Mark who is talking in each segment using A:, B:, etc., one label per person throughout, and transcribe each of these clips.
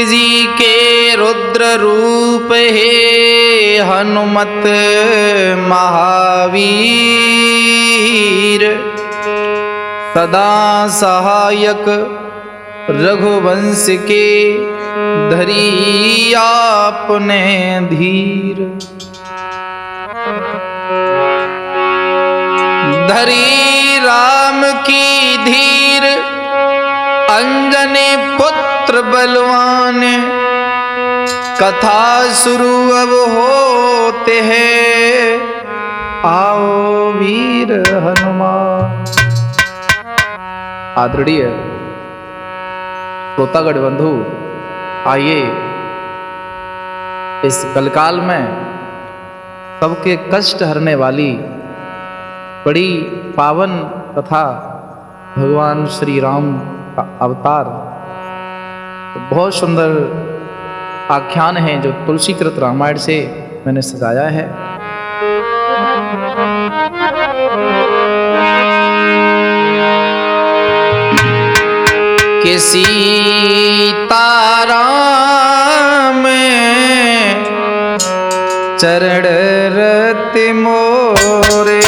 A: जी के रुद्र रूप हे हनुमत महावीर, सदा सहायक रघुवंश के धरी आपने धीर। धरी राम की धीर अंजनी पुत्र बलवान, कथा शुरू अब होते हैं आओ वीर हनुमान। आदरणीय श्रोतागण बंधु, आइए इस कलकाल में सबके कष्ट हरने वाली बड़ी पावन कथा भगवान श्री राम का अवतार, बहुत सुंदर आख्यान है जो तुलसीकृत रामायण से मैंने सजाया है। कि सीताराम चरण रति मोरे,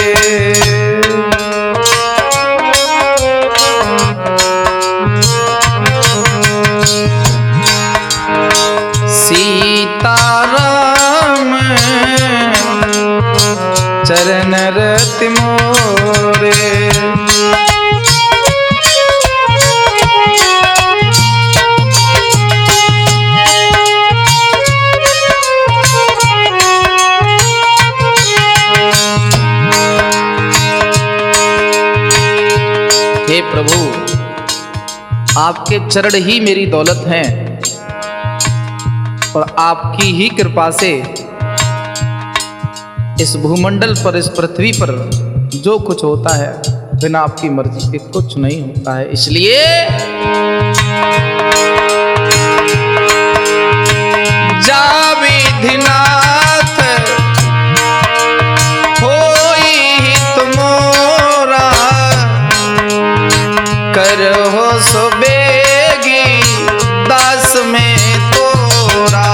A: सीताराम चरण रति मोरे। हे प्रभु, आपके चरण ही मेरी दौलत हैं और आपकी ही कृपा से इस भूमंडल पर, इस पृथ्वी पर जो कुछ होता है बिना आपकी मर्जी के कुछ नहीं होता है। इसलिए जा विधिनाथ होई हित मोरा, करहो सो बेगी दास में तोरा।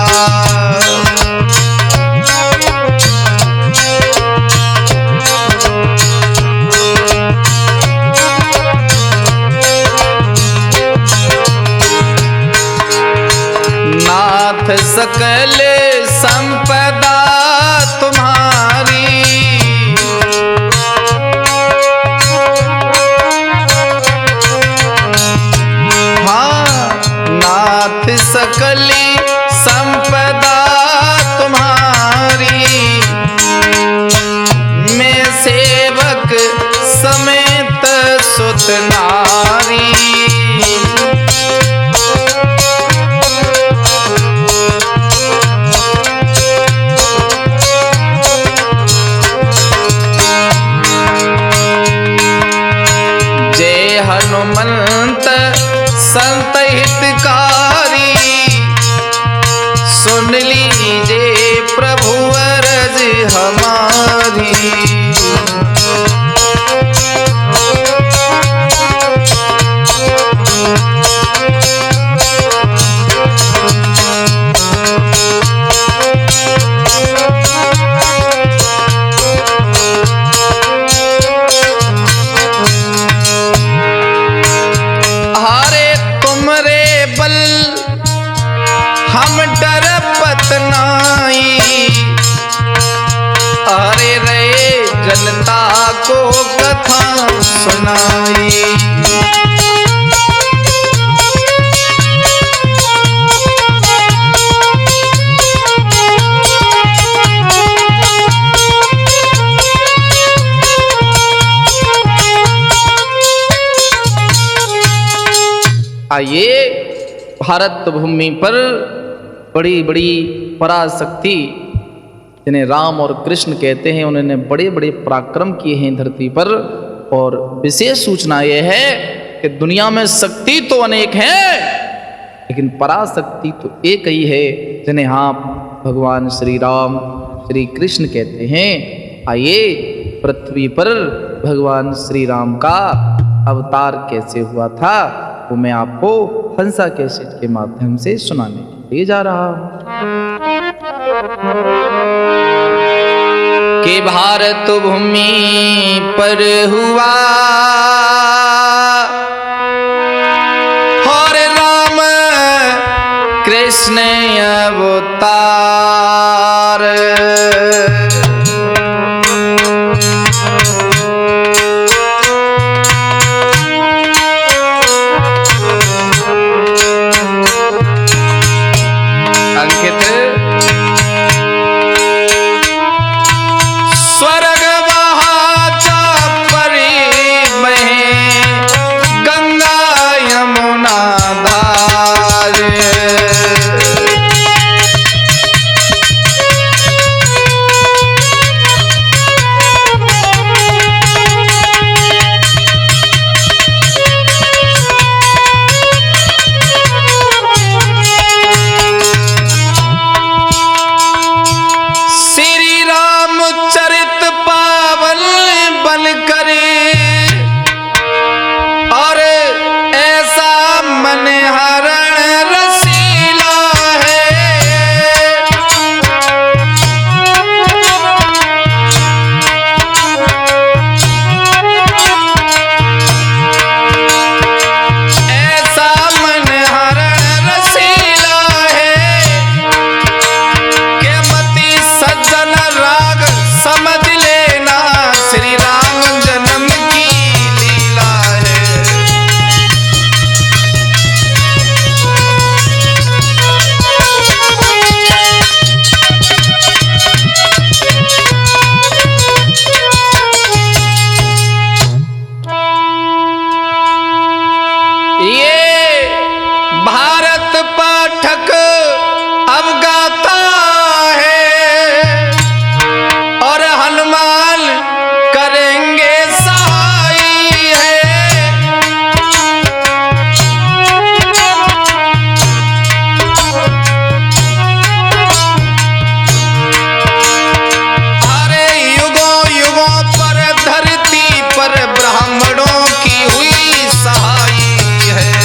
A: नाथ सकल संपदा तुम्हारी, नाथ सकली संपदा तुम्हारी, मैं सेवक समेत सुत नारी। जय हनुमंत संत हितकारी, सुन लीजिए प्रभु अरज हमारी। हम डरपत नाई, अरे रे जनता को कथा सुनाई। आइए भारत भूमि पर बड़ी बड़ी पराशक्ति जिन्हें राम और कृष्ण कहते हैं, उन्होंने बड़े बड़े पराक्रम किए हैं धरती पर। और विशेष सूचना यह है कि दुनिया में शक्ति तो अनेक हैं, लेकिन पराशक्ति तो एक ही है जिन्हें आप भगवान श्री राम श्री कृष्ण कहते हैं। आइए पृथ्वी पर भगवान श्री राम का अवतार कैसे हुआ था वो मैं आपको हंसा कैसेट के माध्यम से सुनाने सुनाते जा रहा हूं कि भारत भूमि पर हुआ और राम कृष्ण अवतार। अंकित स्वर्ग वहाचा परी में गंगा यमुना धार। चरित पावन बन करे और ऐसा मन हरण रसीला है। ऐसा मन हरण रसीला है के मति सज्जन राग समझ लेना श्री राम जन्म की लीला है। ये भारत पाठक अब गाता है और हनुमान करेंगे सहाय है। अरे युगों युगों पर धरती पर ब्राह्मणों की हुई सहाय है।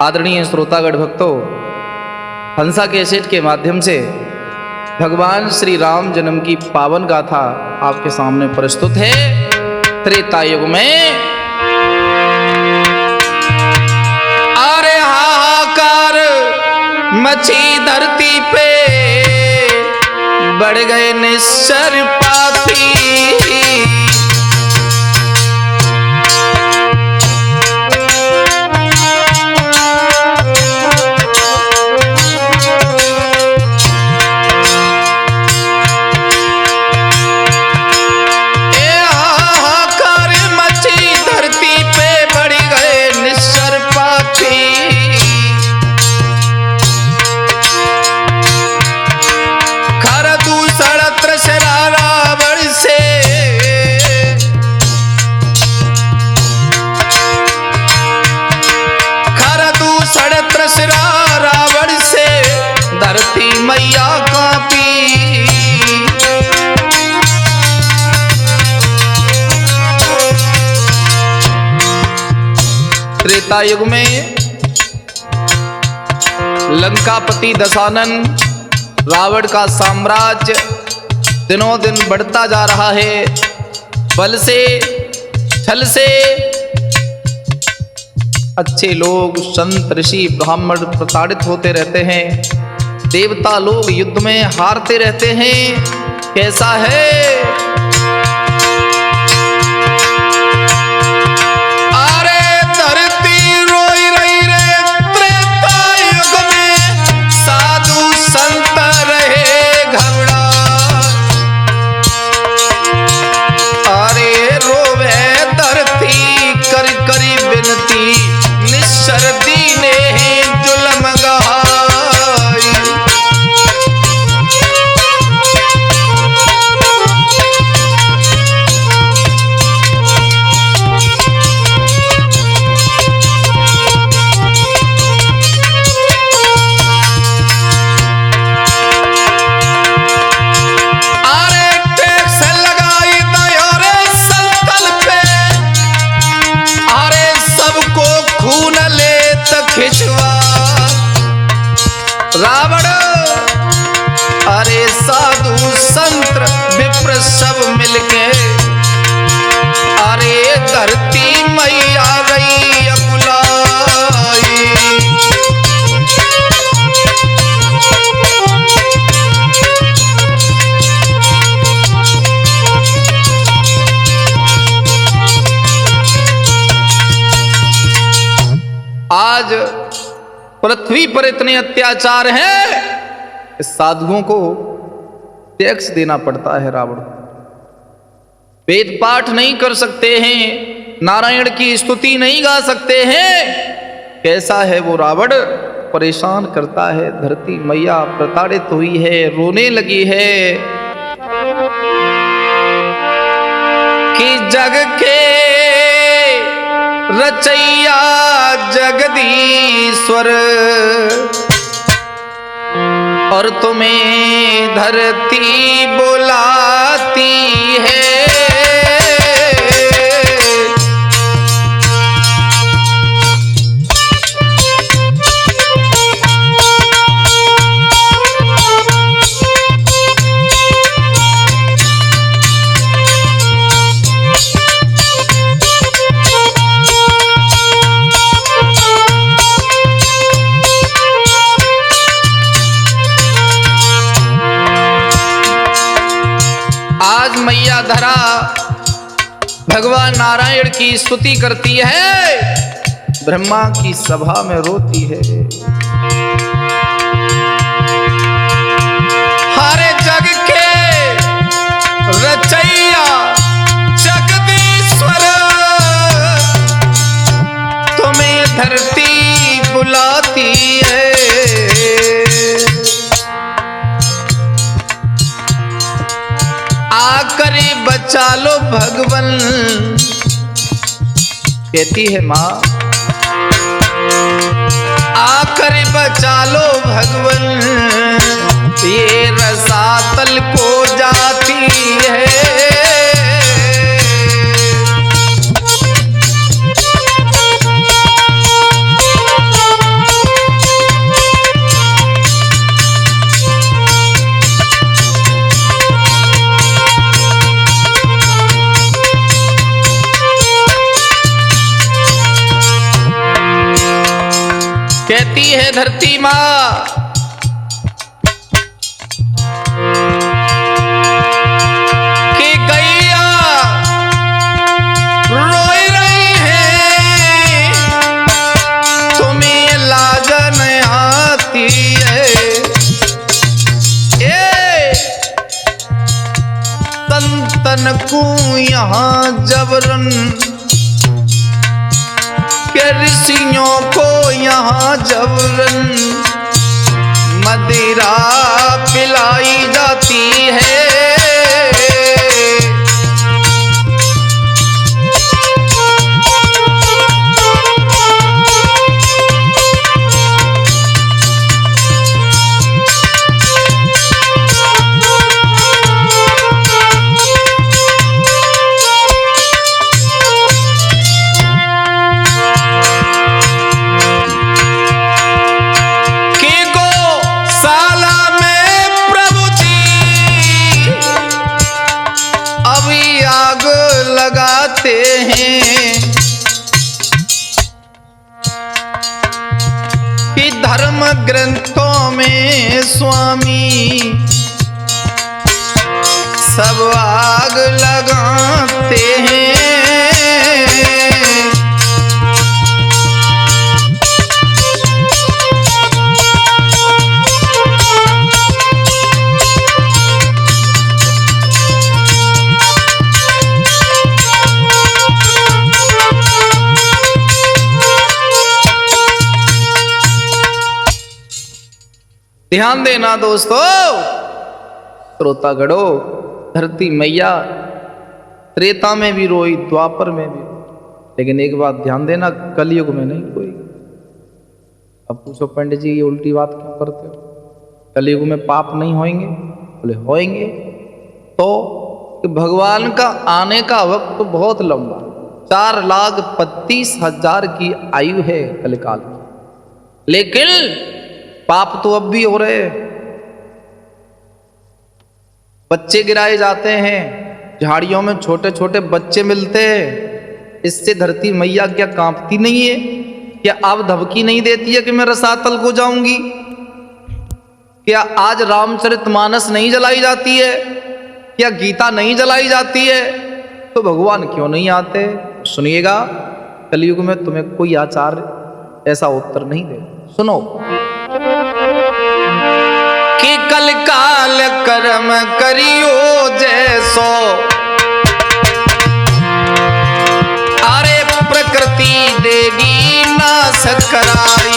A: आदरणीय श्रोतागण भक्तों, हंसा कैसेट के माध्यम से भगवान श्री राम जन्म की पावन गाथा आपके सामने प्रस्तुत है। त्रेता युग में अरे हाहाकार मची धरती पे, बढ़ गए निश्चर पापी। रावण से धरती मैया कांपी। त्रेता युग में लंकापति दशानन रावण का साम्राज्य दिनों दिन बढ़ता जा रहा है। बल से छल से अच्छे लोग संत ऋषि ब्राह्मण प्रताड़ित होते रहते हैं। देवता लोग युद्ध में हारते रहते हैं। कैसा है अरे धरती रोई रही रे त्रेता युग में, साधु संत रहे घबरा। अरे रोवे धरती कर करी विनती, निश्चर दीने जुल्म गहाई। अरे साधु संत विप्र सब मिलके अरे धरती मैया गई बुलाई। आज पृथ्वी पर इतने अत्याचार हैं, इस साधुओं को टैक्स देना पड़ता है। रावण वेद पाठ नहीं कर सकते हैं, नारायण की स्तुति नहीं गा सकते हैं। कैसा है वो रावण, परेशान करता है। धरती मैया प्रताड़ित हुई है, रोने लगी है कि जग के रचैया जगदीश्वर और तुम्हें धरती बुलाती है। आज मैया धरा भगवान नारायण की स्तुति करती है, ब्रह्मा की सभा में रोती है। हरे जग के रचैया जगदीश्वर तुम्हें धरती बुलाती है। आकर बचा लो भगवन, कहती है माँ आकर बचा लो भगवन, ये रसातल को जाती है। कहती है धरती माँ कि गैया रोई रही है, तुम्हें लाज नहीं आती है। संतन को यहाँ जबरन के ऋषियों को यहाँ जबरन मदिरा पिलाई जाती है। लगाते हैं कि धर्म ग्रंथों में स्वामी सब आग लगाते हैं। ध्यान देना दोस्तों, श्रोतागणों, धरती मैया त्रेता में भी रोई, द्वापर में भी रोई, लेकिन एक बात ध्यान देना, कलयुग में नहीं रोई। अब पूछो पंडित जी ये उल्टी बात क्यों करते हो, कलयुग में पाप नहीं होंगे? बोले होंगे। तो भगवान का आने का वक्त तो बहुत लंबा, 4,35,000 की आयु है कलिकाल की, लेकिन पाप तो अब भी हो रहे हैं। बच्चे गिराए जाते हैं, झाड़ियों में छोटे छोटे बच्चे मिलते हैं। इससे धरती मैया क्या कांपती नहीं है? क्या अब धमकी नहीं देती है कि मैं रसातल को जाऊंगी? क्या आज रामचरितमानस नहीं जलाई जाती है? क्या गीता नहीं जलाई जाती है? तो भगवान क्यों नहीं आते? सुनिएगा, कलयुग में तुम्हें कोई आचार्य ऐसा उत्तर नहीं दे। सुनो कि कल काल कर्म करियो जैसो, अरे प्रकृति देगी नाश कराई।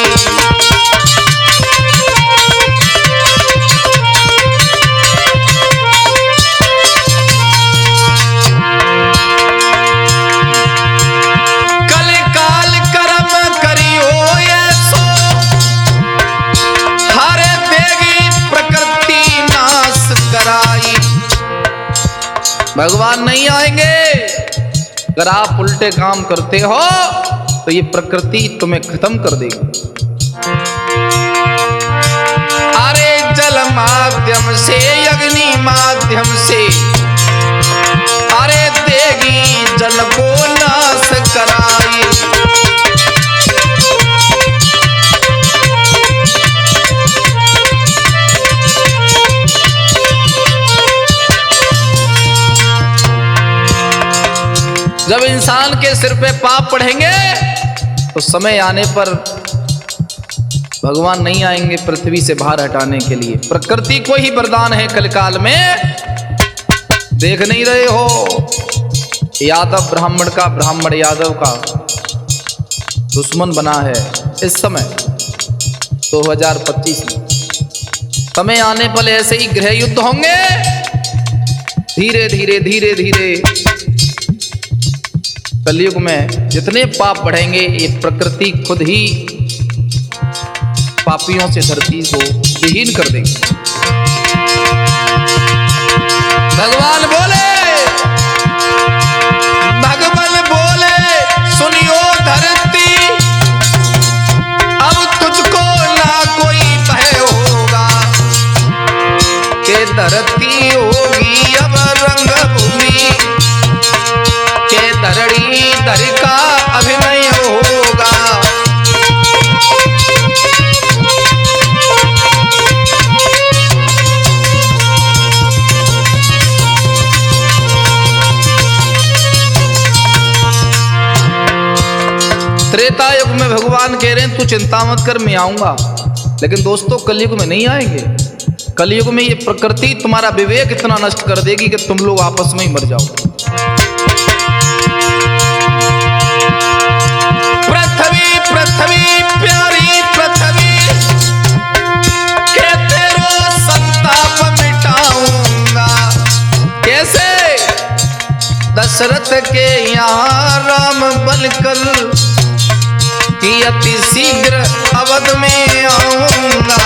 A: भगवान नहीं आएंगे। अगर आप उल्टे काम करते हो तो ये प्रकृति तुम्हें खत्म कर देगी। अरे जल माध्यम से, अग्नि माध्यम से, अरे देगी जल को नाश कराई। जब इंसान के सिर पे पाप पड़ेंगे तो समय आने पर भगवान नहीं आएंगे पृथ्वी से बाहर हटाने के लिए। प्रकृति को ही वरदान है कलकाल में। देख नहीं रहे हो, यादव ब्राह्मण का, ब्राह्मण यादव का दुश्मन बना है इस समय 2025 में। समय आने पर ऐसे ही गृह युद्ध होंगे। धीरे धीरे धीरे धीरे कलयुग में जितने पाप बढ़ेंगे ये प्रकृति खुद ही पापियों से धरती को विहीन कर देगी। भगवान बोले, भगवान बोले, सुनियो धरती, अब तुझको ना कोई भय होगा, के धरती होगी अब रंग भूमि, के धरणी धर का अभिनय होगा। त्रेता युग में भगवान कह रहे हैं तू चिंता मत कर, मैं आऊंगा। लेकिन दोस्तों कलयुग में नहीं आएंगे। कलयुग में ये प्रकृति तुम्हारा विवेक इतना नष्ट कर देगी कि तुम लोग आपस में ही मर जाओ। पृथ्वी पृथ्वी प्यारी पृथ्वी, के तेरो संताप मिटाऊंगा। कैसे? दशरथ के यहाँ राम बनकर कि अति शीघ्र अवध में आऊंगा।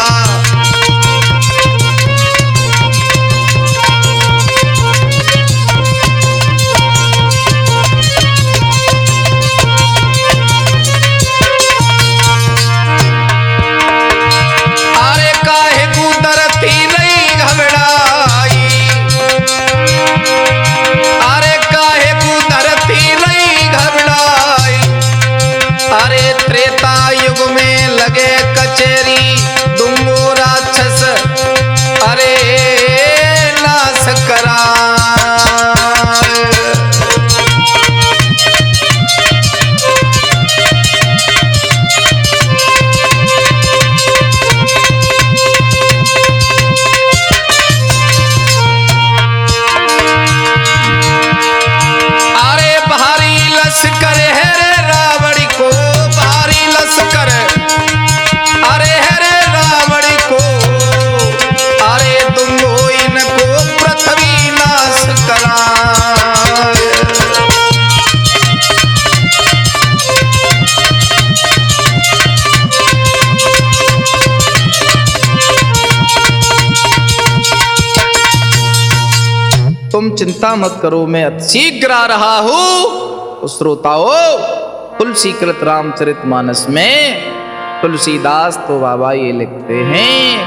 A: तुम चिंता मत करो, मैं शीघ्र आ रहा हूं। तो श्रोताओं, तुलसीकृत रामचरितमानस में तुलसीदास तो बाबा ये लिखते हैं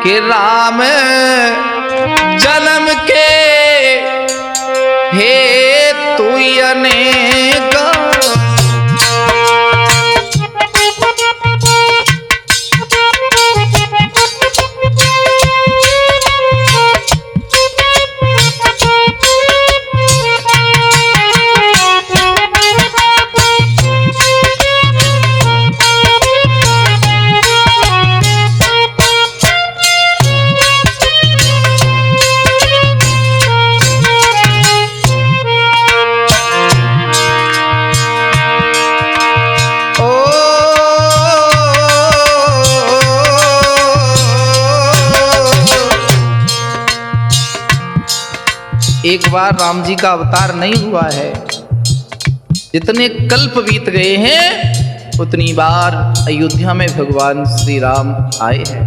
A: कि राम जन्म के हे तू अनेक एक बार राम जी का अवतार नहीं हुआ है, जितने कल्प बीत गए हैं उतनी बार अयोध्या में भगवान श्री राम आए हैं।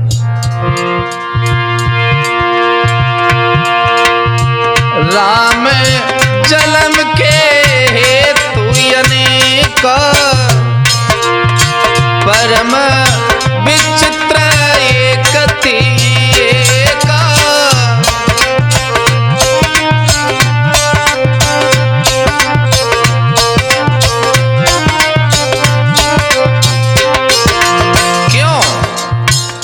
A: राम जन्म के हेतु अनेक परम विचित्र एक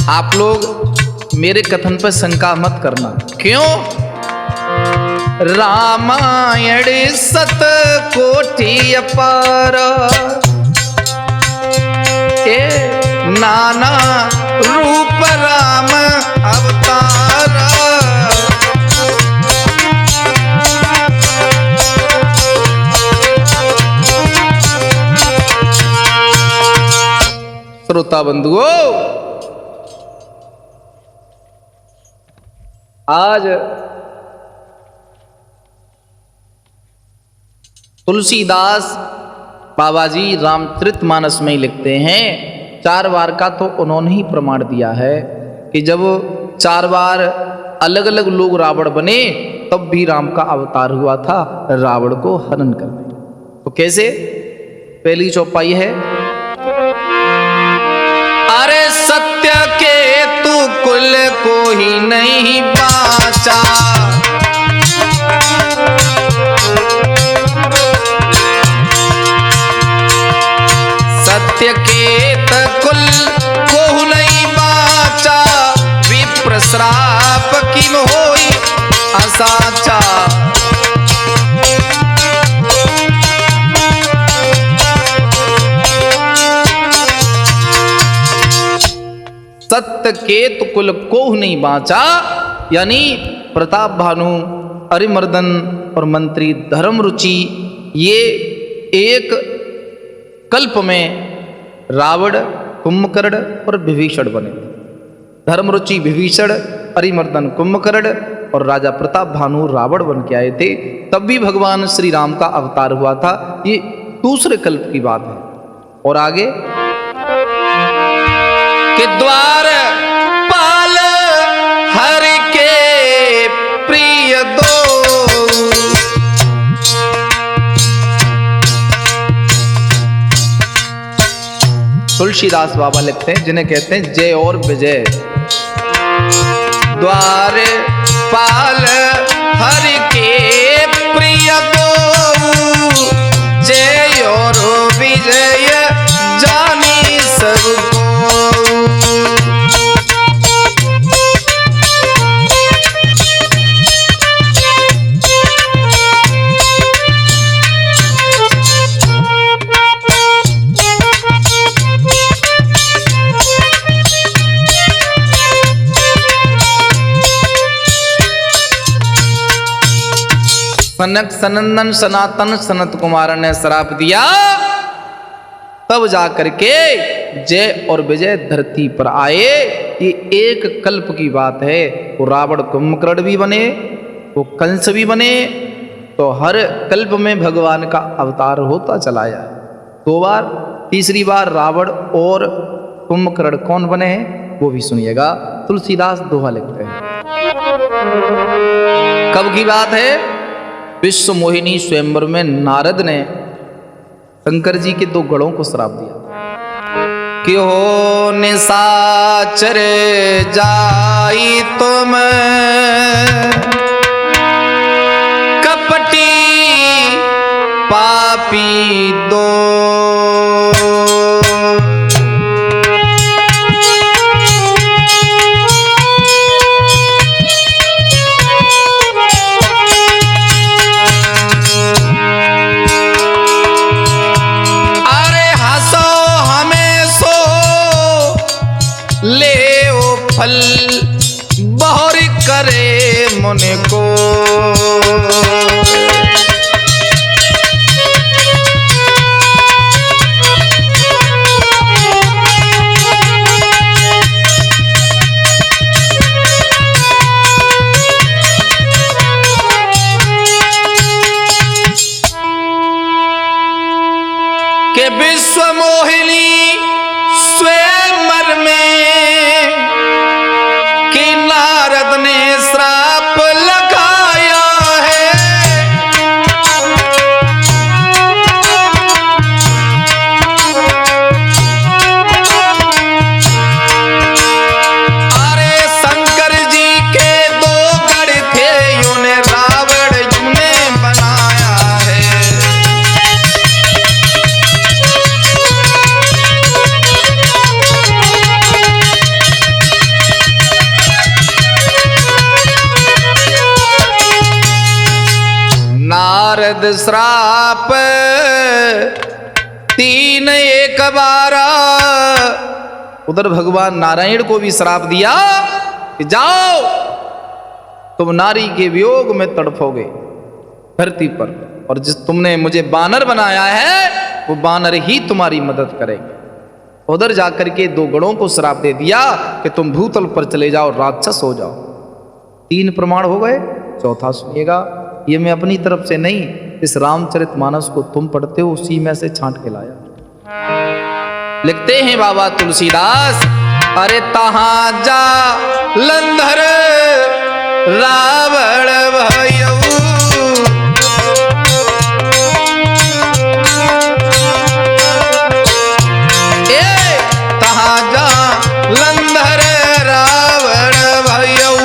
A: आप लोग मेरे कथन पर शंका मत करना। क्यों? रामायण सत कोटि अपार नाना रूप राम अवतार श्रोता बंधुओं, आज तुलसीदास बाबा जी रामचरितमानस में ही लिखते हैं, 4 बार का तो उन्होंने ही प्रमाण दिया है कि जब 4 बार अलग अलग लोग रावण बने तब भी राम का अवतार हुआ था रावण को हनन करने। तो कैसे? पहली चौपाई है, अरे सत्य के तू कुल को ही नहीं बाचा, सत्य के कुल को नहीं बाचा, विप्र श्राप किम होई असाचा। सत्य केतु कुल को नहीं बाचा, यानी प्रताप भानु, अरिमर्दन और मंत्री धर्मरुचि, ये एक कल्प में रावण, कुंभकर्ण और विभीषण बने। धर्मरुचि विभीषण, अरिमर्दन कुंभकर्ण और राजा प्रताप भानु रावण बन के आए थे। तब भी भगवान श्री राम का अवतार हुआ था। ये दूसरे कल्प की बात है। और आगे कि द्वार पाल हरि के प्रिय दो, तुलसीदास बाबा लिखते हैं, जिन्हें कहते हैं जय और विजय। द्वार पाल हरि के प्रिय दो, जय और विजय जानी सबको। सनक सनंदन सनातन सनत कुमार ने श्राप दिया, तब जाकर के जय और विजय धरती पर आए। ये एक कल्प की बात है। वो रावण कुंभकर्ण भी बने, वो कंस भी बने, तो हर कल्प में भगवान का अवतार होता चला जाए। 2 बार, तीसरी बार रावण और कुंभकर्ण कौन बने हैं वो भी सुनिएगा। तुलसीदास दोहा लिखते हैं। कब की बात है? विश्व मोहिनी स्वयंवर में नारद ने शंकर जी के 2 गणों को श्राप दिया कि हो निशाचर जाई तुम पापी दो। अरे हंसो हमें सो ले ओ फल बहुर करे मन को। के विश्व मोहिनी स्वयंवर में कि नारद ने श्राप लगाया है। अरे शंकर जी के दो गढ़ थे, उन्हें रावण ने बनाया है। नारद श्राप तीन एक बारा। उधर भगवान नारायण को भी श्राप दिया कि जाओ तुम नारी के वियोग में तड़फोगे धरती पर, और जिस तुमने मुझे बानर बनाया है वो बानर ही तुम्हारी मदद करेंगे। उधर जाकर के दो गणों को श्राप दे दिया कि तुम भूतल पर चले जाओ, राक्षस हो जाओ। तीन प्रमाण हो गए, चौथा सुनिएगा। ये मैं अपनी तरफ से नहीं, इस रामचरितमानस को तुम पढ़ते हो उसी में से छांट के लाया। लिखते हैं बाबा तुलसीदास, अरे तहां जा लंधर रावण भयऊ। तहां जा लंधर रावण भयऊ।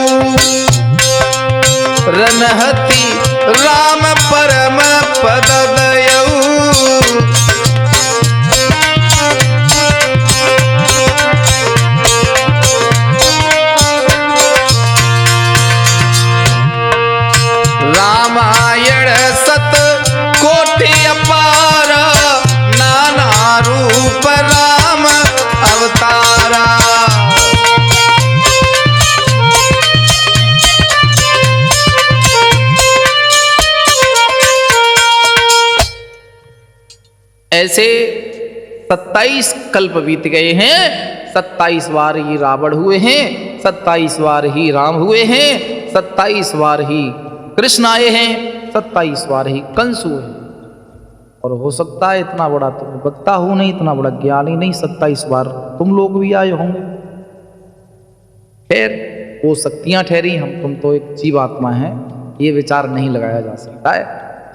A: रनहति राम परम पद दयऊ। रामायण सत कोटि अपार, नाना रूप राम अवतारा। ऐसे 27 कल्प बीत गए हैं, 27 बार ही रावण हुए हैं, 27 बार ही राम हुए हैं, 27 बार ही कृष्ण आए हैं, 27 बार ही कंस हुए हैं। और हो सकता है इतना बड़ा तुम वक्ता हूं नहीं, इतना बड़ा ज्ञानी नहीं, 27 बार तुम लोग भी आए होंगे। खैर वो शक्तियां ठहरी, तुम तो एक जीवात्मा है, ये विचार नहीं लगाया जा सकता है,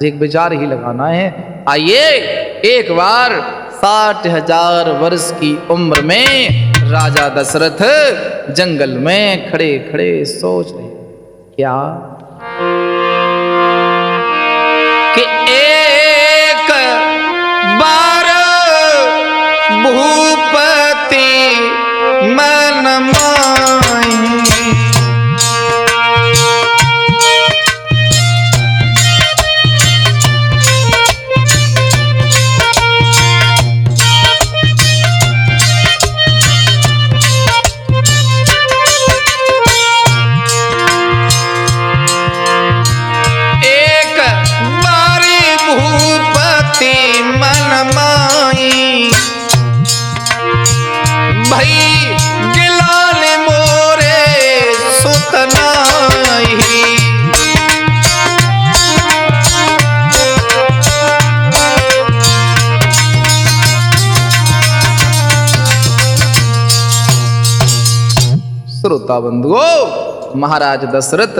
A: एक विचार ही लगाना है। आइए एक बार 60,000 वर्ष की उम्र में राजा दशरथ जंगल में खड़े खड़े सोच रहे क्या कि एक बार भूपति मन माही। श्रोता बंधुओं, महाराज दशरथ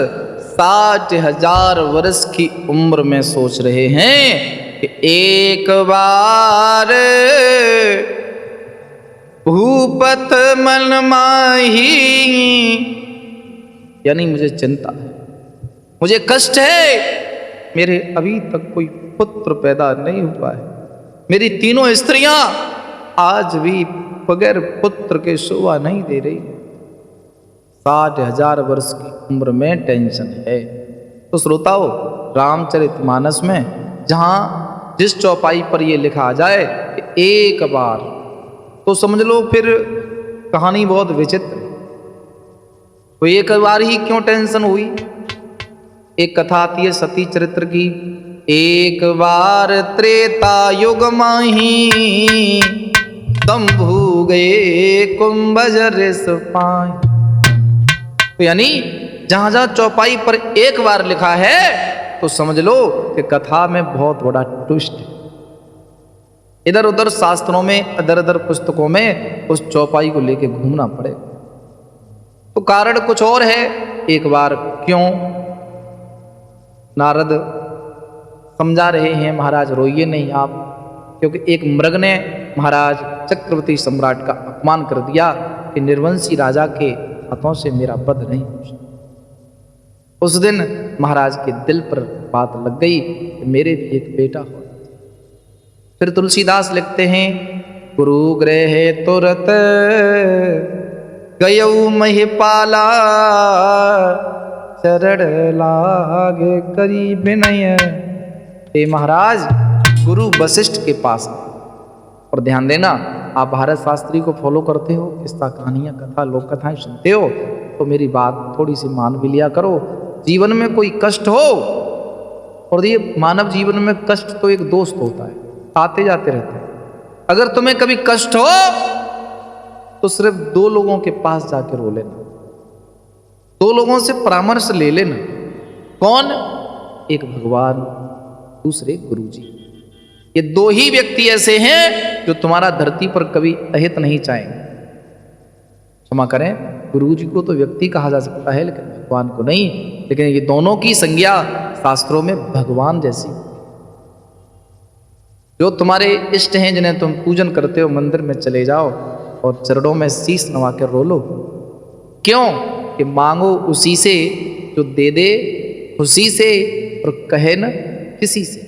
A: 60,000 वर्ष की उम्र में सोच रहे हैं कि एक बार भूपत मन माही, यानी मुझे चिंता है, मुझे कष्ट है, मेरे अभी तक कोई पुत्र पैदा नहीं हुआ है। मेरी तीनों स्त्रियां आज भी बगैर पुत्र के शोभा नहीं दे रही। 60,000 वर्ष की उम्र में टेंशन है। तो श्रोताओ, रामचरितमानस में जहां जिस चौपाई पर ये लिखा जाए कि एक बार, तो समझ लो फिर कहानी बहुत विचित्र। तो एक बार ही क्यों टेंशन हुई? एक कथा आती है सती चरित्र की। एक बार त्रेता युग माही, शंभु गए कुंभज ऋष पाई। तो यानी जहां जहां चौपाई पर एक बार लिखा है तो समझ लो कि कथा में बहुत बड़ा ट्विस्ट है। इधर उधर शास्त्रों में, इधर उधर पुस्तकों में उस चौपाई को लेके घूमना पड़े। तो कारण कुछ और है। एक बार क्यों? नारद समझा रहे हैं, महाराज रोइए नहीं आप, क्योंकि एक मृग ने महाराज चक्रवर्ती सम्राट का अपमान कर दिया कि निर्वंशी राजा के हाथों से मेरा वध नहीं हो सकता। उस दिन महाराज के दिल पर बात लग गई कि मेरे भी एक बेटा हो। फिर तुलसीदास लिखते हैं, गुरु गृह तुरत गयऊ महिपाला, चरण लागे करी विनय। हे महाराज, गुरु वशिष्ठ के पास। और ध्यान देना, आप भारत शास्त्री को फॉलो करते हो, किस्सा कहानियां, कथा, लोक कथाएं सुनते हो, तो मेरी बात थोड़ी सी मान भी लिया करो। जीवन में कोई कष्ट हो, और ये मानव जीवन में कष्ट तो एक दोस्त होता है, आते जाते रहते हैं। अगर तुम्हें कभी कष्ट हो तो सिर्फ 2 लोगों के पास जाकर रो लेना, 2 लोगों से परामर्श ले लेना। कौन? एक भगवान, दूसरे गुरुजी। ये 2 ही व्यक्ति ऐसे हैं जो तुम्हारा धरती पर कभी अहित नहीं चाहेंगे। क्षमा करें, गुरुजी को तो व्यक्ति कहा जा सकता है, लेकिन भगवान को नहीं। लेकिन ये दोनों की संज्ञा शास्त्रों में भगवान जैसी। जो तुम्हारे इष्ट हैं, जिन्हें तुम पूजन करते हो, मंदिर में चले जाओ और चरणों में शीश नवा कर रो लो। क्यों? कि मांगो उसी से जो दे दे खुशी से, और कहे न किसी से।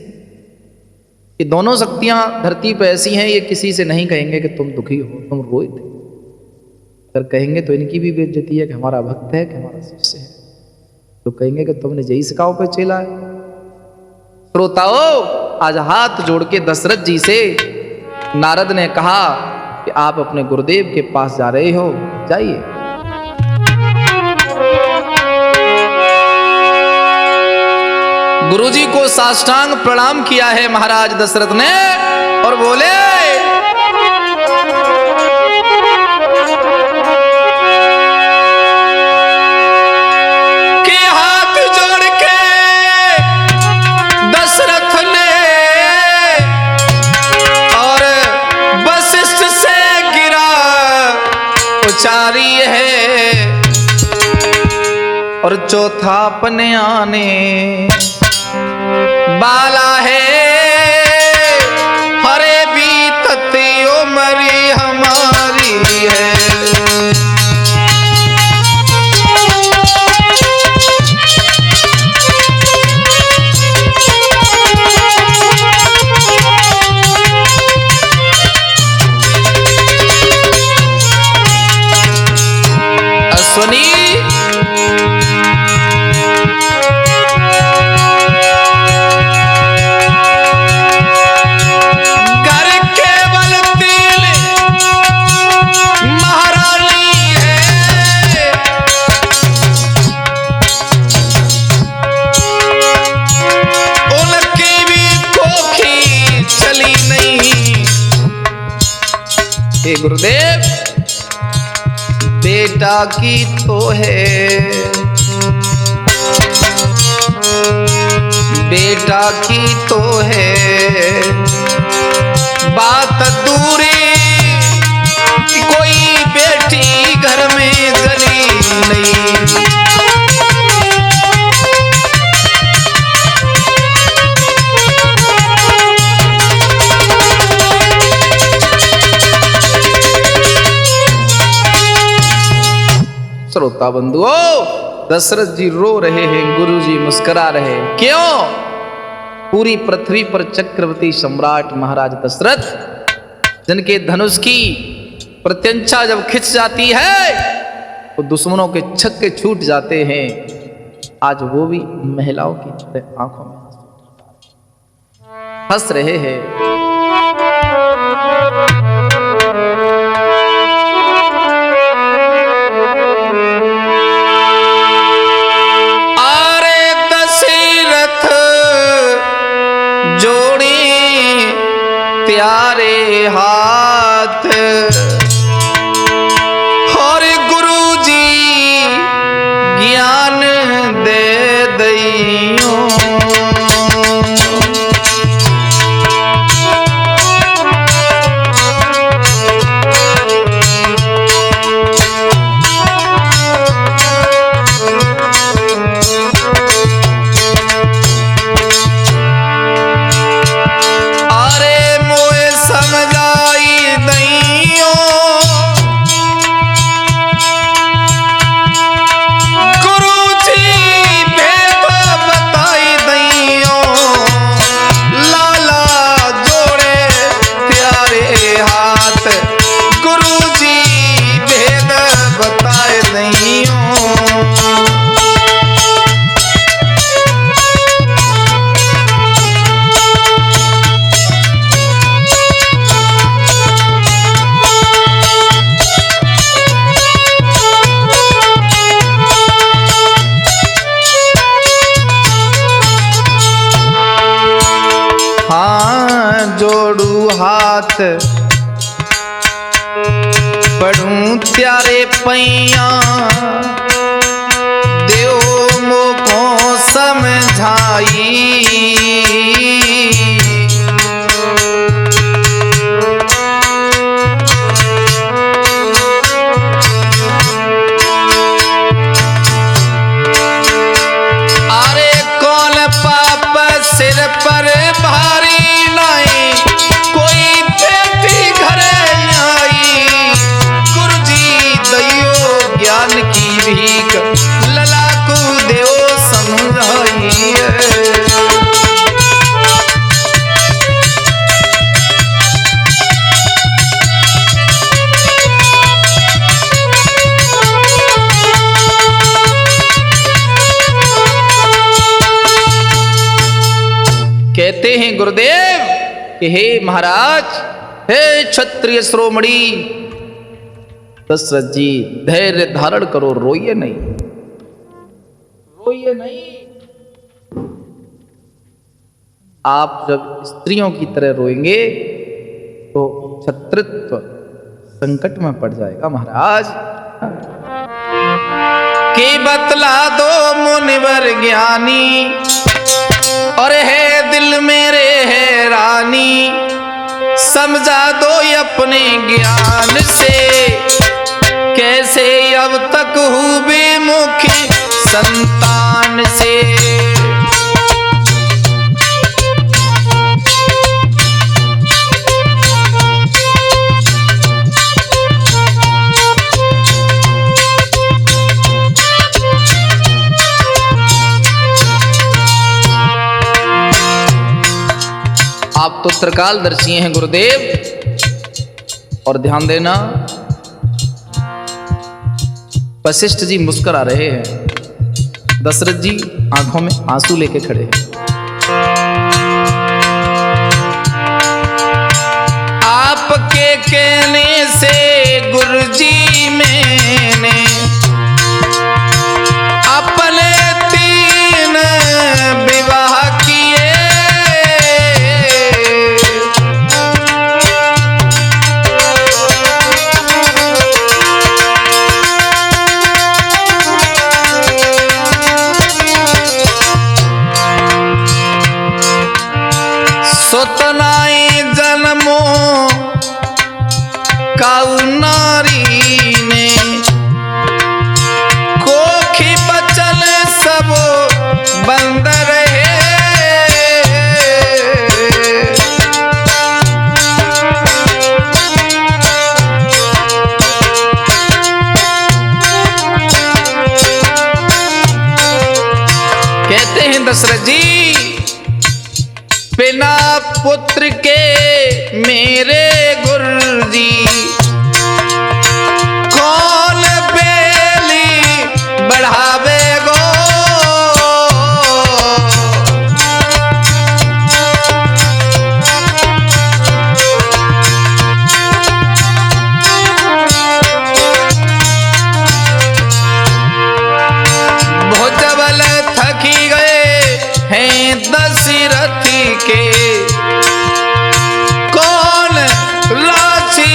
A: ये दोनों शक्तियां धरती पर ऐसी हैं, ये किसी से नहीं कहेंगे कि तुम दुखी हो, तुम रोए थे। अगर कहेंगे तो इनकी भी बेइज्जती है कि हमारा भक्त है, कि हमारा शिष्य है। तो कहेंगे कि तुमने जय सिकाओ पे चला है। श्रोताओ, आज हाथ जोड़ के दशरथ जी से नारद ने कहा कि आप अपने गुरुदेव के पास जा रहे हो, जाइए। गुरुजी को साष्टांग प्रणाम किया है महाराज दशरथ ने, और बोले, कि हाथ जोड़ के दशरथ ने और वशिष्ठ से गिरा उचारी है, और चौथा अपने आने बाला है। हरे बीतत उमरी हमारी है। अश्वनी, हे गुरुदेव, बेटा की तो है, बेटा की तो है बात दूरी, कोई बेटी घर में जली नहीं। श्रोता बंधुओं, दशरथ जी रो रहे हैं, गुरु जी मुस्कुरा रहे हैं। क्यों? पूरी पृथ्वी पर चक्रवर्ती सम्राट महाराज दशरथ, जिनके धनुष की प्रत्यंचा जब खिंच जाती है तो दुश्मनों के छक्के छूट जाते हैं, आज वो भी महिलाओं की तरह आंखों में हंस रहे हैं। अरे दशरथ जोड़े त्यारे हाथ, और गुरुजी ज्ञान दे दइयो। हाथ पढ़ूं त्यारे पैया, देव मोको समझाई। अरे कौन पाप सिर पर भारी नहीं, कोई बेटी घरे आई, गुरुजी दइयो ज्ञान की भीख, ललाकू देव समझाई। कहते हैं गुरुदेव कि हे महाराज, हे क्षत्रिय शिरोमणि दशरथ जी, धैर्य धारण करो, रोइए नहीं, रोइए नहीं। आप जब स्त्रियों की तरह रोएंगे तो क्षत्रित्व संकट में पड़ जाएगा महाराज। कि बतला दो मुनिवर ज्ञानी, और है दिल मेरे हैरानी, समझा दो अपने ज्ञान से, कैसे अब तक हूँ बेमुखी संतान से। आप तो त्रिकालदर्शी हैं गुरुदेव, और ध्यान देना वशिष्ठ जी मुस्कुरा रहे हैं, दशरथ जी आंखों में आंसू लेके खड़े हैं। आपके कहने से गुरुजी मैंने अपने 3 विवाह किए, सोतनाई जन्मो काऊ नारी ने, कोखी बचल सब बंद रहे। कहते हैं दशरथ जी बिना पुत्र के मेरे गुरुजी कौन बेली बढ़ावे गो। भुजबल थकी गए हैं दशरथ के कौन राशि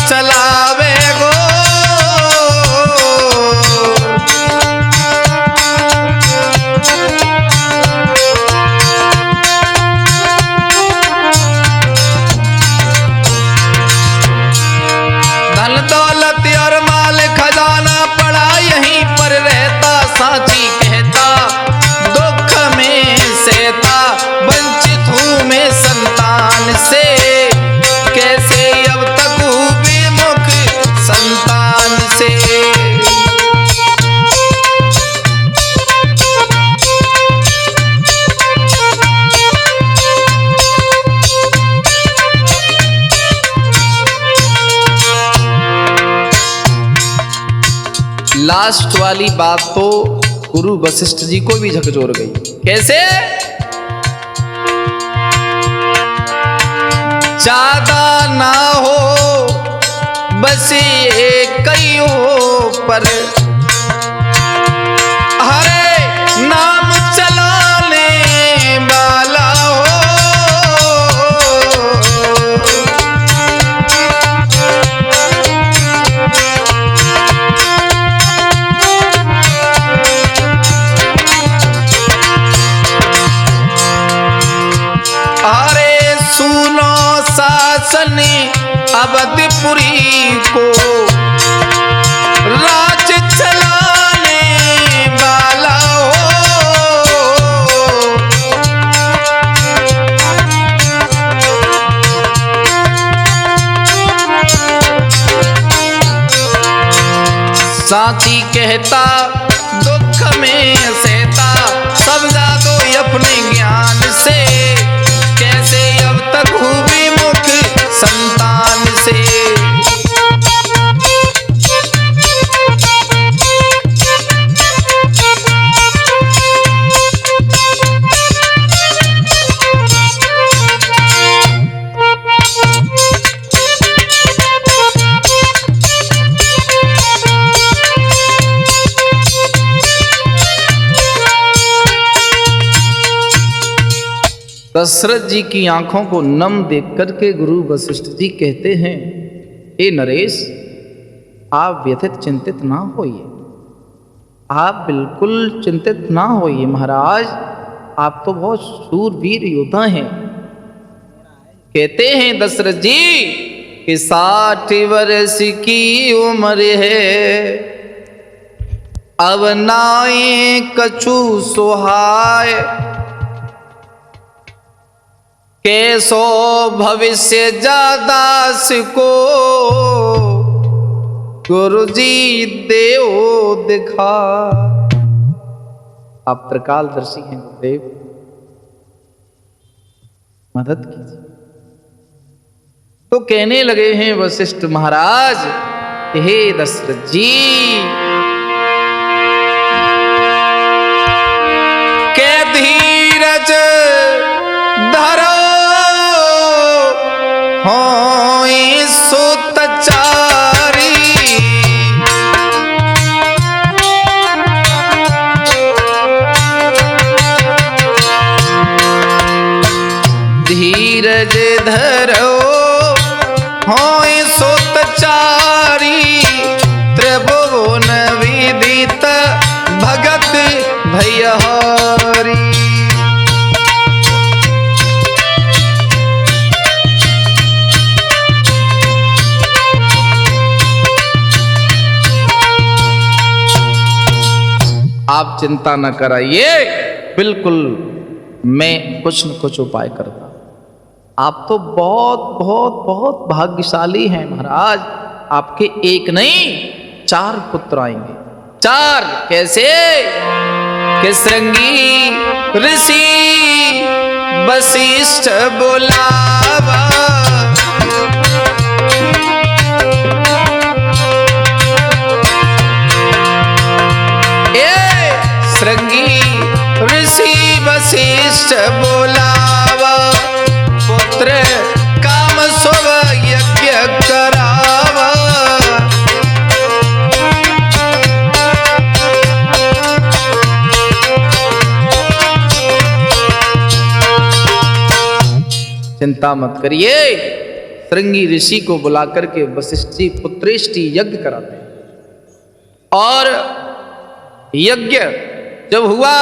A: चलावे गो। धन दौलत और माल खजाना पड़ा यहीं पर रहता, साची कहता दुख में सहता, वंचित हूँ मैं संतान से, कैसे अब तक हूँ विमुख संतान से। लास्ट वाली बात तो गुरु वशिष्ठ जी को भी झकझोर गई। कैसे? ज्यादा ना हो बस एक कई हो पर हरे नाम चलाने वाला हो। अरे सुनो शासन अवधपुरी को राज चलाने वाला हो। साथी कहता दुख में सहता, समझा दो अपने ज्ञान से, कैसे अब तक हूँ विमुख संतान से। दशरथ जी की आंखों को नम देख करके गुरु वशिष्ठ जी कहते हैं, हे नरेश, आप व्यथित चिंतित ना होइए, आप बिल्कुल चिंतित ना होइए महाराज, आप तो बहुत शूरवीर योद्धा हैं। कहते हैं दशरथ जी कि 60 वर्ष की उम्र है, अब नाए कछु सुहाय, कैसो भविष्य जादास को गुरुजी देव दिखा। आप त्रिकालदर्शी हैं गुरुदेव, मदद कीजिए। तो कहने लगे हैं वशिष्ठ महाराज, हे दशरथ जी, के धीरज धरो होई सुतचारी, धीरज धरो होई सुतचारी, त्रिभुवन विदित भगत भयहारी। आप चिंता न कराइए, बिल्कुल मैं कुछ न कुछ उपाय करता। आप तो बहुत बहुत बहुत भाग्यशाली हैं महाराज, आपके एक नहीं 4 पुत्र आएंगे। 4 कैसे? कि श्रृंगी ऋषि वशिष्ठ बुलावा, श्रृंगी ऋषि वशिष्ठ बुलावा, पुत्र काम शुभ यज्ञ करावा। चिंता मत करिए, श्रृंगी ऋषि को बुला करके वशिष्ठ जी पुत्रेष्टि यज्ञ कराते हैं। और यज्ञ जब हुआ,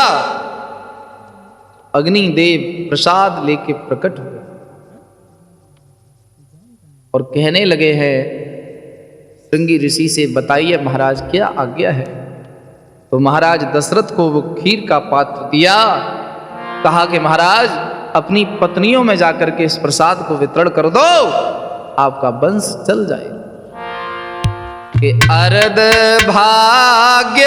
A: अग्निदेव प्रसाद लेके प्रकट हुए और कहने लगे हैं श्रृंगी ऋषि से, बताइए महाराज क्या आज्ञा है। तो महाराज दशरथ को वो खीर का पात्र दिया, कहा कि महाराज अपनी पत्नियों में जाकर के इस प्रसाद को वितरण कर दो, आपका वंश चल जाए। कि अर्ध भाग्य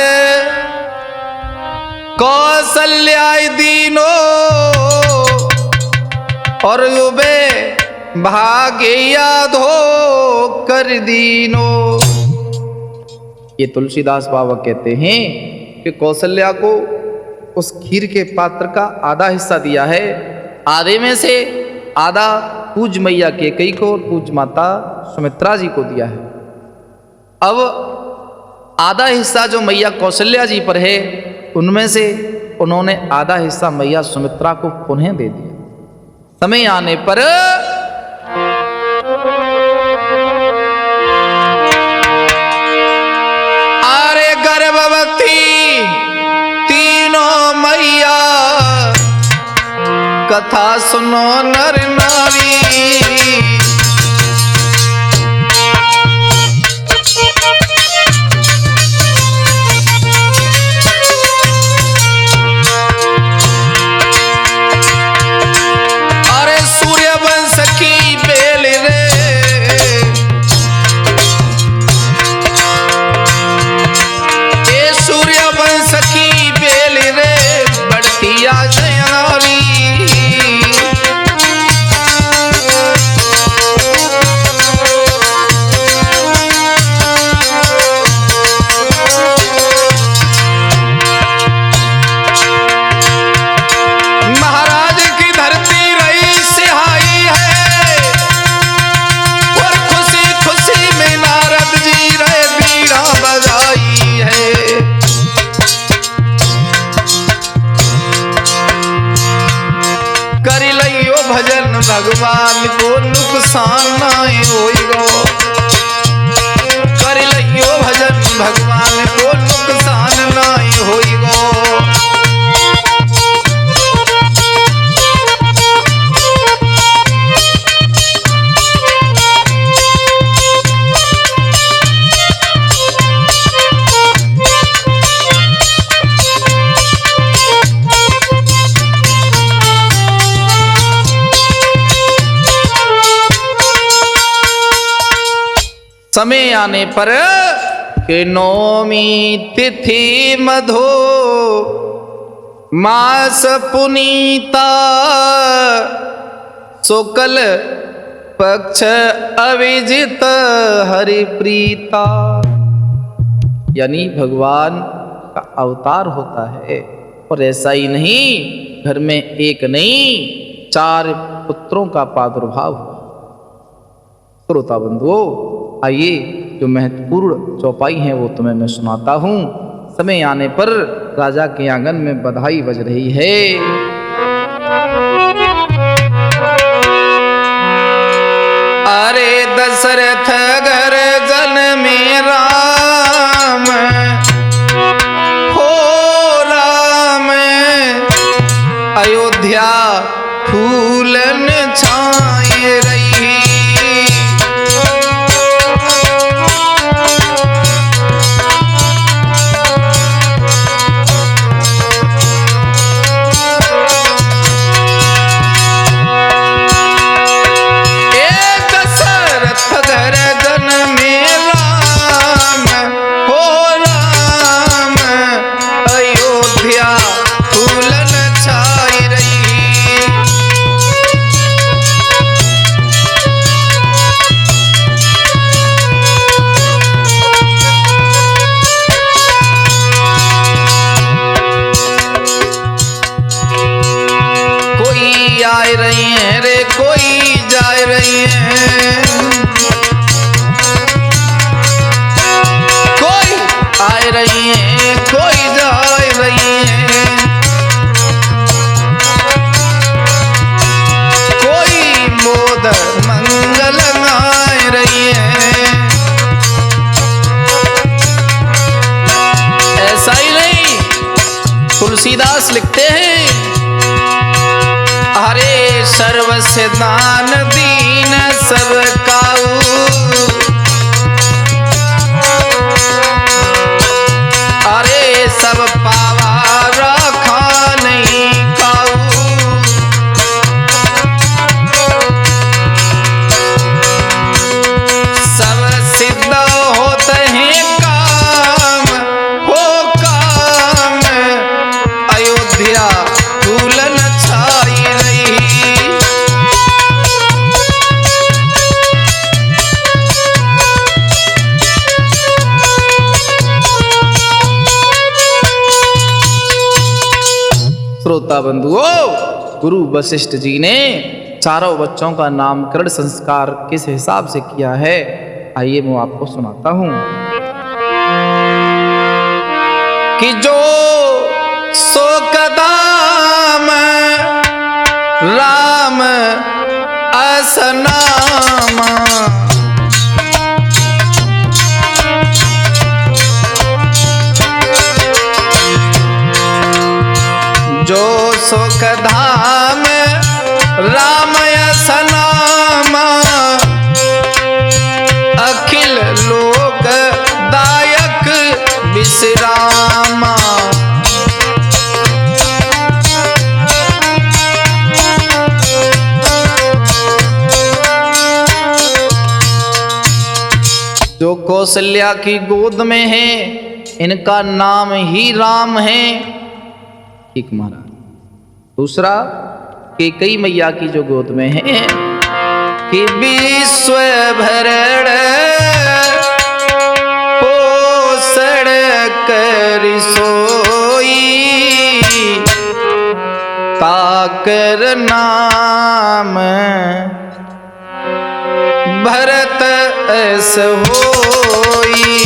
A: कौशल्याय दीनो और युवे भाग्य यादो कर दीनो। ये तुलसीदास बाबा कहते हैं कि कौशल्या को उस खीर के पात्र का आधा हिस्सा दिया है, आधे में से आधा पूज मैया कैकेयी को और पूज माता सुमित्रा जी को दिया है। अब आधा हिस्सा जो मैया कौशल्या जी पर है, उनमें से उन्होंने आधा हिस्सा मैया सुमित्रा को पुनः दे दिया। समय आने पर अरे गर्भवती तीनों मैया, कथा सुनो नर नारी। अरे सूर्यवंश की बेल रे, ये सूर्यवंश की बेल रे, बढ़ती आ जयनारी। भगवान को नुकसान नाय होइगो, कर लियो भजन भगवान को नुकसान नाय होइगो। समय आने पर कि नौमी तिथि मधो मास पुनीता, शुक्ल पक्ष अविजित हरिप्रीता। यानी भगवान का अवतार होता है। और ऐसा ही नहीं, घर में एक नहीं 4 पुत्रों का प्रादुर्भाव हुआ। श्रोता बंधुओं, आइए जो महत्वपूर्ण चौपाई है वो तुम्हें मैं सुनाता हूं। समय आने पर राजा के आंगन में बधाई बज रही है। अरे दशरथ घर जन में राम हो, राम अयोध्या फूलन छाए रही। से दान दीन सब काऊ, अरे सब पावा रखा नहीं काऊ। सब सिद्ध होते हैं काम हो काम, अयोध्या फूलन छाई रही। श्रोता बंधुओं, गुरु वशिष्ठ जी ने चारों बच्चों का नामकरण संस्कार किस हिसाब से किया है, आइए मैं आपको सुनाता हूं। कि जो सोकदाम राम असनामा, जो सुख धाम राम असनामा, अखिल लोक दायक विश्रामा। जो कौशल्या की गोद में है, इनका नाम ही राम है। ठीक महाराज। दूसरा, कैकेयी मैया की जो गोद में है, कि विश्व भरण पोषण कर सोई, ताकर नाम भरत ऐस होई।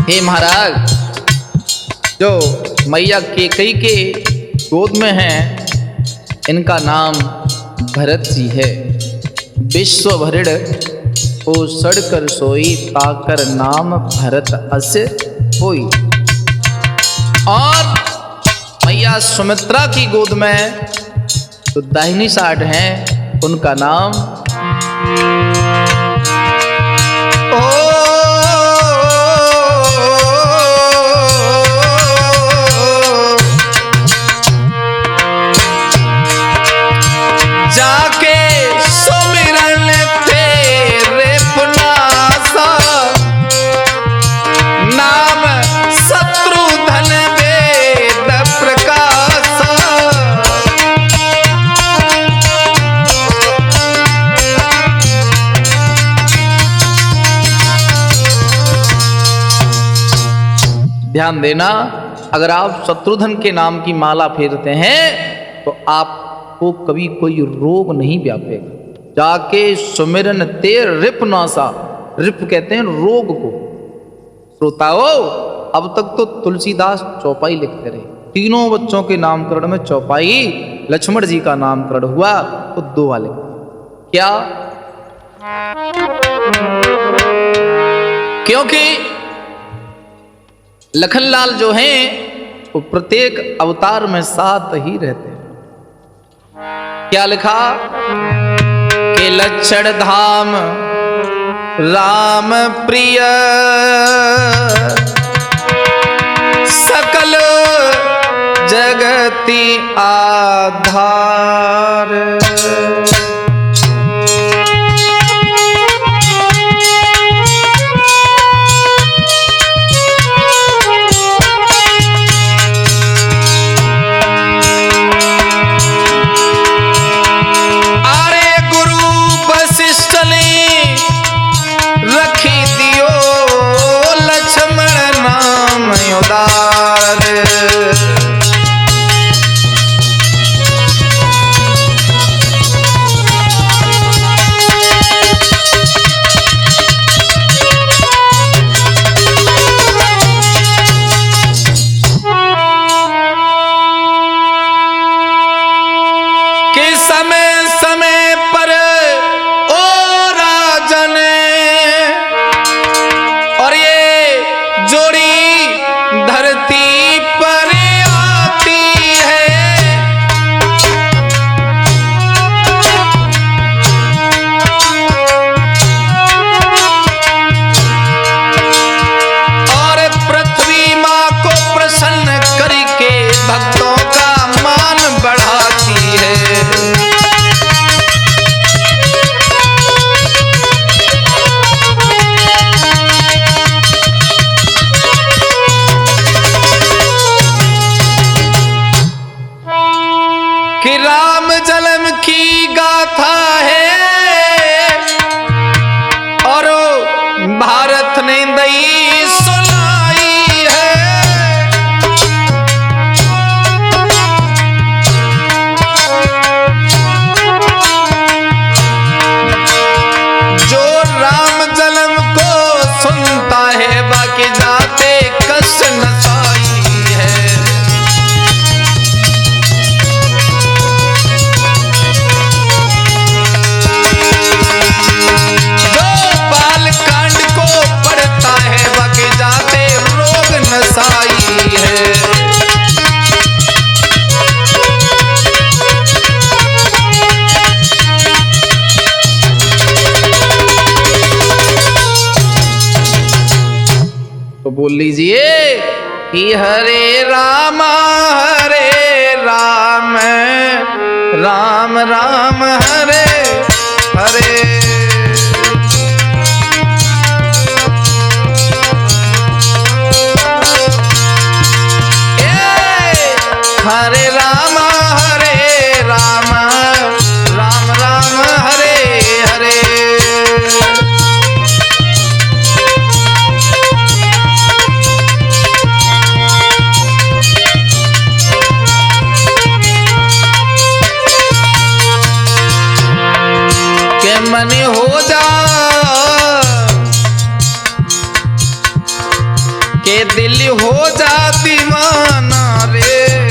A: हे महाराज, जो मैया कैकेयी के गोद में हैं, इनका नाम भरत जी है। विश्व भरण पोषण कर सोई, ताकर नाम भरत अस होई। और मैया सुमित्रा की गोद में जो दाहिनी साइड हैं, उनका नाम जाके सुमिरन तेरे पुनासा, नाम शत्रुधन वेद प्रकाशा। ध्यान देना, अगर आप शत्रुधन के नाम की माला फेरते हैं तो आप को कभी कोई रोग नहीं व्यापेगा। जाके सुमिरन तेर रिप नासा, रिप कहते हैं रोग को। श्रोताओ, अब तक तो तुलसीदास चौपाई लिखते रहे, तीनों बच्चों के नामकरण में चौपाई, लक्ष्मण जी का नामकरण हुआ तो दो वाले। क्या? क्योंकि लखनलाल जो हैं वो प्रत्येक अवतार में साथ ही रहते हैं। क्या लिखा? कि लक्षण धाम राम प्रिय, सकल जगति आधार। राम जन्म की गाथा है और भारत ने दई सुनाई है। जो राम जन्म को सुनता है बाकी जाते कष्ट नसाई है। जो बाल कांड को पढ़ता है बाकी जाते रोग नसाई है। तो बोल लीजिए कि हरे राम राम राम हरे हरे। हरे राम राम राम हरे हरे। के मन हो जा के दिल हो जा दीवाना रे।